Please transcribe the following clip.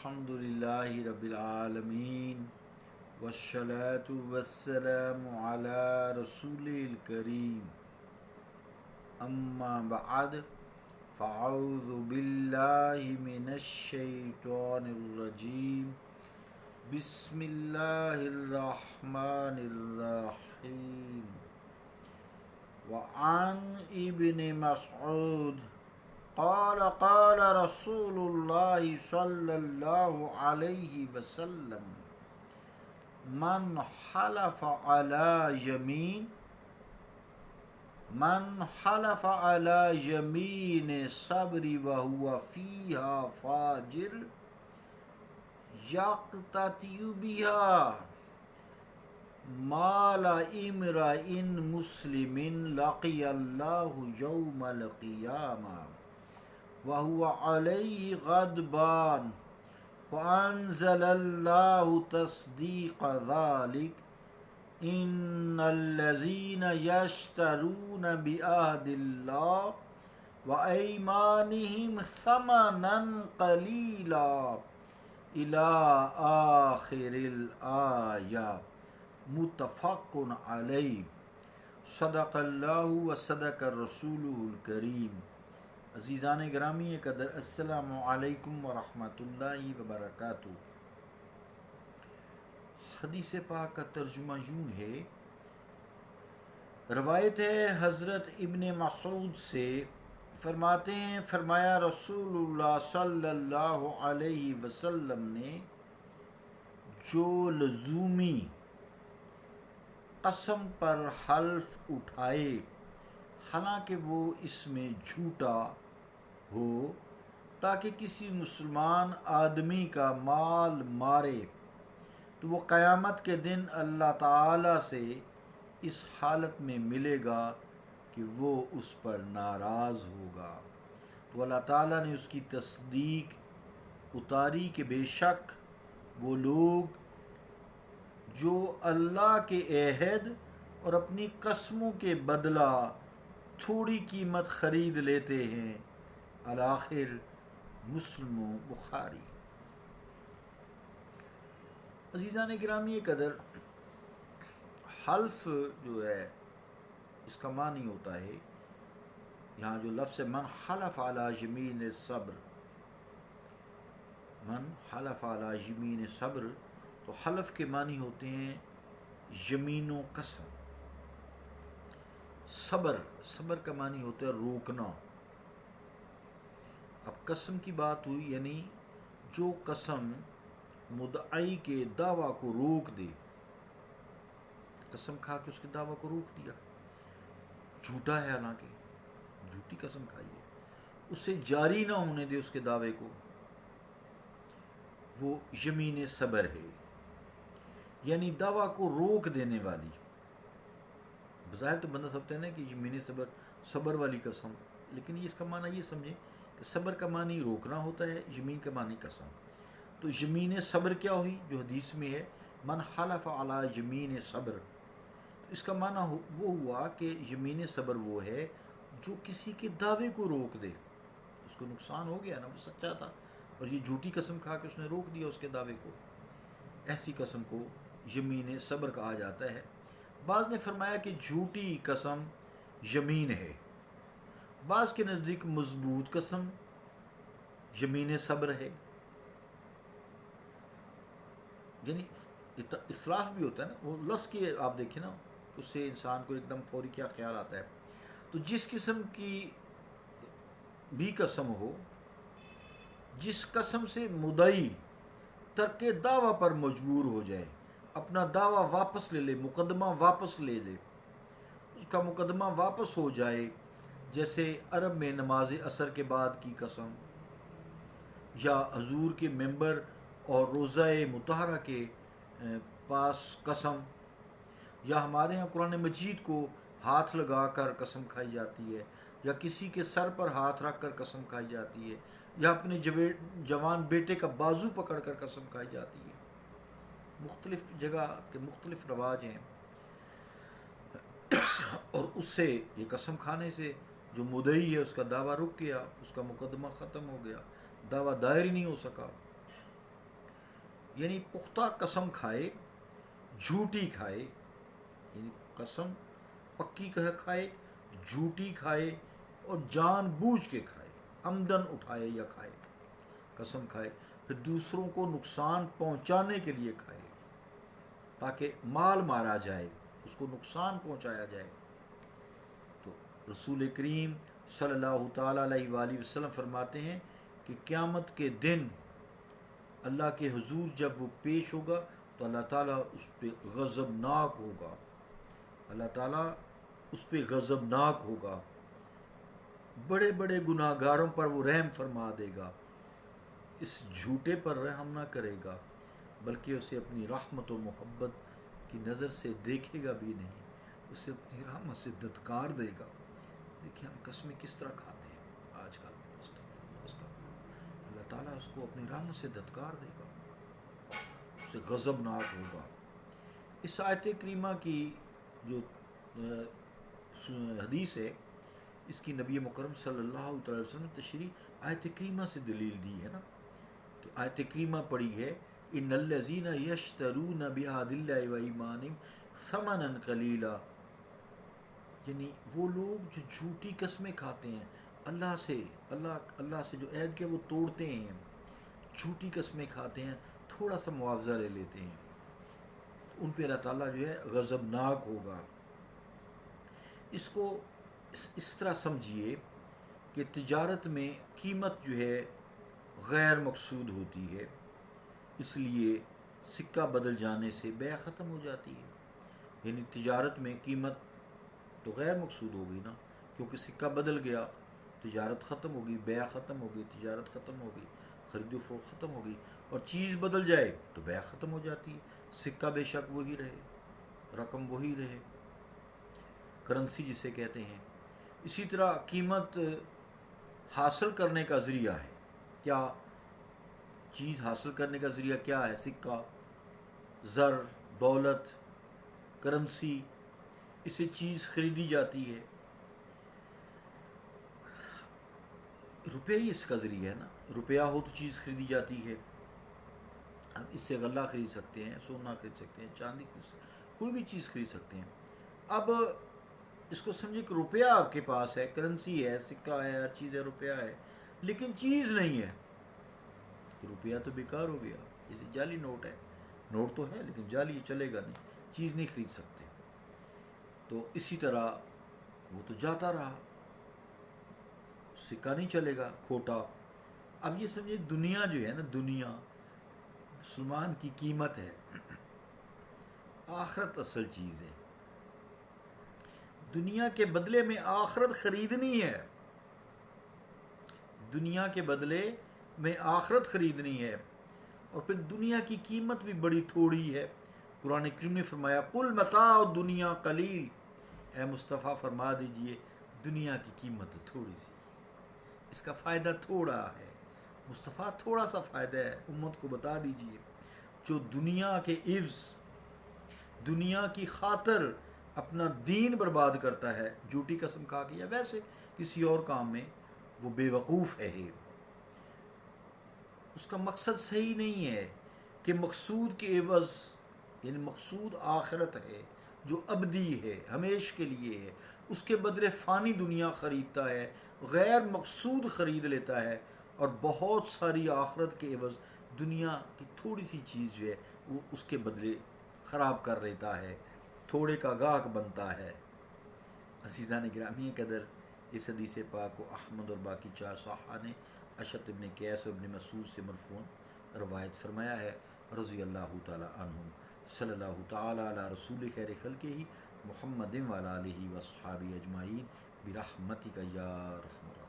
الحمدللہ رب العالمین والصلاة والسلام علی رسول الکریم اما بعد فاعوذ باللہ من الشیطان الرجیم بسم اللہ الرحمن الرحیم وعن ابن مسعود قال قال رسول اللہ صلی اللہ علیہ وسلم من حلف علی یمین صبر وهو فیہا فاجر یقتطع بها مال امرئ مسلم لقی اللہ یوم القیامہ وهو علیہ غضبان وانزل اللہ تصدیق ذلك ان الذین یشترون بعہد اللہ وایمانہم ثمنا قلیلا الی آخر الآیہ متفق علیہ صدق اللہ و صدق رسولہ الکریم۔ عزیزان گرامی قدر، السلام علیکم ورحمۃ اللہ وبرکاتہ۔ حدیث پاک کا ترجمہ یوں ہے، روایت ہے حضرت ابن مسعود سے، فرماتے ہیں فرمایا رسول اللہ صلی اللہ علیہ وسلم نے جو لزومی قسم پر حلف اٹھائے حالانکہ وہ اس میں جھوٹا ہو تاکہ کسی مسلمان آدمی کا مال مارے، تو وہ قیامت کے دن اللہ تعالیٰ سے اس حالت میں ملے گا کہ وہ اس پر ناراض ہوگا۔ تو اللہ تعالیٰ نے اس کی تصدیق اتاری کہ بے شک وہ لوگ جو اللہ کے عہد اور اپنی قسموں کے بدلہ تھوڑی قیمت خرید لیتے ہیں۔ الآخر مسلم و بخاری۔ عزیزان گرامی قدر، حلف جو ہے اس کا معنی ہوتا ہے، یہاں جو لفظ من حلف علی یمین صبر، من حلف علی یمین صبر، تو حلف کے معنی ہوتے ہیں یمین و قسم۔ صبر کا معنی ہوتا ہے روکنا۔ اب قسم کی بات ہوئی، یعنی جو قسم مدعی کے دعویٰ کو روک دے، قسم کھا کے اس کے دعویٰ کو روک دیا، جھوٹا ہے حالانکہ، جھوٹی قسم کھائی ہے، اسے جاری نہ ہونے دے اس کے دعوے کو، وہ یمین صبر ہے، یعنی دعویٰ کو روک دینے والی۔ بظاہر تو بندہ سمجھتا ہے نا کہ یمین صبر والی قسم، لیکن اس کا معنی یہ سمجھے کہ صبر کا معنی روکنا ہوتا ہے، یمین کا معنی قسم۔ تو یمین صبر کیا ہوئی جو حدیث میں ہے، من حلف علی یمین صبر، تو اس کا معنی وہ ہوا کہ یمین صبر وہ ہے جو کسی کے دعوے کو روک دے، اس کو نقصان ہو گیا نا، وہ سچا تھا اور یہ جھوٹی قسم کھا کے اس نے روک دیا اس کے دعوے کو، ایسی قسم کو یمین صبر کہا جاتا ہے۔ بعض نے فرمایا کہ جھوٹی قسم یمین ہے، بعض کے نزدیک مضبوط قسم یمین صبر ہے، یعنی اختلاف بھی ہوتا ہے نا، وہ لفظ کی آپ دیکھیں نا، اس سے انسان کو ایک دم فوری کیا خیال آتا ہے۔ تو جس قسم کی بھی قسم ہو، جس قسم سے مدعی ترک دعویٰ پر مجبور ہو جائے، اپنا دعویٰ واپس لے لے، مقدمہ واپس لے لے، اس کا مقدمہ واپس ہو جائے، جیسے عرب میں نماز عصر کے بعد کی قسم، یا حضور کے ممبر اور روضہ مطہرہ کے پاس قسم، یا ہمارے ہاں قرآن مجید کو ہاتھ لگا کر قسم کھائی جاتی ہے، یا کسی کے سر پر ہاتھ رکھ کر قسم کھائی جاتی ہے، یا اپنے جوان بیٹے کا بازو پکڑ کر قسم کھائی جاتی ہے۔ مختلف جگہ کے مختلف رواج ہیں، اور اس سے یہ قسم کھانے سے جو مدعی ہے اس کا دعویٰ رک گیا، اس کا مقدمہ ختم ہو گیا، دعویٰ دائر ہی نہیں ہو سکا۔ یعنی پختہ قسم کھائے، جھوٹی کھائے، یعنی قسم پکی کھائے، جھوٹی کھائے اور جان بوجھ کے کھائے، عمدن اٹھائے یا کھائے، قسم کھائے، پھر دوسروں کو نقصان پہنچانے کے لیے کھائے تاکہ مال مارا جائے، اس کو نقصان پہنچایا جائے۔ تو رسول کریم صلی اللہ تعالیٰ علیہ وآلہ وسلم فرماتے ہیں کہ قیامت کے دن اللہ کے حضور جب وہ پیش ہوگا تو اللہ تعالیٰ اس پہ غضبناک ہوگا، اللہ تعالیٰ اس پہ غضبناک ہوگا، بڑے بڑے گناہ گاروں پر وہ رحم فرما دے گا، اس جھوٹے پر رحم نہ کرے گا بلکہ اسے اپنی رحمت و محبت کی نظر سے دیکھے گا بھی نہیں، اسے اپنی رحمت سے دھتکار دے گا۔ دیکھیں ہم قسمیں کس طرح کھاتے ہیں آج کل، اللہ تعالیٰ اس کو اپنی رحمت سے دھتکار دے گا، اس سے غضبناک ہوگا۔ اس آیت کریمہ کی جو حدیث ہے، اس کی نبی مکرم صلی اللہ علیہ وسلم نے تشریح آیت کریمہ سے دلیل دی ہے نا، کہ آیت کریمہ پڑھی ہے ان الذین یشترون بعہد اللہ وایمانہم ثمنا قلیلا، یعنی وہ لوگ جو جھوٹی قسمیں کھاتے ہیں اللہ سے، اللہ سے جو عہد کے وہ توڑتے ہیں، جھوٹی قسمیں کھاتے ہیں، تھوڑا سا معاوضہ لے لیتے ہیں، ان پہ اللہ تعالیٰ جو ہے غضبناک ہوگا۔ اس کو اس طرح سمجھیے کہ تجارت میں قیمت جو ہے غیر مقصود ہوتی ہے، اس لیے سکہ بدل جانے سے بیع ختم ہو جاتی ہے، یعنی تجارت میں قیمت تو غیر مقصود ہوگی نا، کیونکہ سکہ بدل گیا، تجارت ختم ہوگی، بیع ختم ہوگی، تجارت ختم ہوگی، خرید و فروخت ختم ہوگی، اور چیز بدل جائے تو بیع ختم ہو جاتی ہے، سکہ بے شک وہی رہے، رقم وہی رہے، کرنسی جسے کہتے ہیں۔ اسی طرح قیمت حاصل کرنے کا ذریعہ ہے، کیا چیز حاصل کرنے کا ذریعہ کیا ہے؟ سکہ، زر، دولت، کرنسی، اس سے چیز خریدی جاتی ہے، روپے ہی اس کا ذریعہ ہے نا، روپیہ ہو تو چیز خریدی جاتی ہے، ہم اس سے غلہ خرید سکتے ہیں، سونا خرید سکتے ہیں، چاندی خرید سکتے ہیں، کوئی بھی چیز خرید سکتے ہیں۔ اب اس کو سمجھے کہ روپیہ آپ کے پاس ہے، کرنسی ہے، سکہ ہے، ہر چیز ہے، روپیہ ہے، لیکن چیز نہیں ہے، روپیہ تو بیکار ہو گیا، جیسے جعلی نوٹ ہے، نوٹ تو ہے لیکن جعلی چلے گا نہیں، چیز نہیں خرید سکتے۔ تو اسی طرح وہ تو جاتا رہا، سکہ نہیں چلے گا، کھوٹا۔ اب یہ سمجھے دنیا جو ہے نا، دنیا مسلمان کی قیمت ہے، آخرت اصل چیز ہے، دنیا کے بدلے میں آخرت خریدنی ہے، دنیا کے بدلے میں آخرت خریدنی ہے، اور پھر دنیا کی قیمت بھی بڑی تھوڑی ہے۔ قرآن کریم نے فرمایا قل متاع الدنیا قلیل، اے مصطفیٰ فرما دیجئے دنیا کی قیمت تھوڑی سی، اس کا فائدہ تھوڑا ہے، مصطفیٰ تھوڑا سا فائدہ ہے، امت کو بتا دیجئے۔ جو دنیا کے عوض، دنیا کی خاطر اپنا دین برباد کرتا ہے، جھوٹی قسم کھا کے یا ویسے کسی اور کام میں، وہ بے وقوف ہے، اس کا مقصد صحیح نہیں ہے کہ مقصود کے عوض، یعنی مقصود آخرت ہے جو ابدی ہے، ہمیش کے لیے ہے، اس کے بدلے فانی دنیا خریدتا ہے، غیر مقصود خرید لیتا ہے، اور بہت ساری آخرت کے عوض دنیا کی تھوڑی سی چیز جو ہے وہ اس کے بدلے خراب کر لیتا ہے، تھوڑے کا گاہک بنتا ہے۔ عزیزان گرامی قدر، اس حدیث پاک کو احمد اور باقی چار صحابہ نے اشعث ابن قیس اور ابن مسعود سے مرفوعاً روایت فرمایا ہے، رضی اللہ تعالی عنہم، صلی اللہ تعالی علی رسول خیر خلقہ محمد وعلی آلہ وصحابہ اجمعین برحمتک یا ارحم الراحمین۔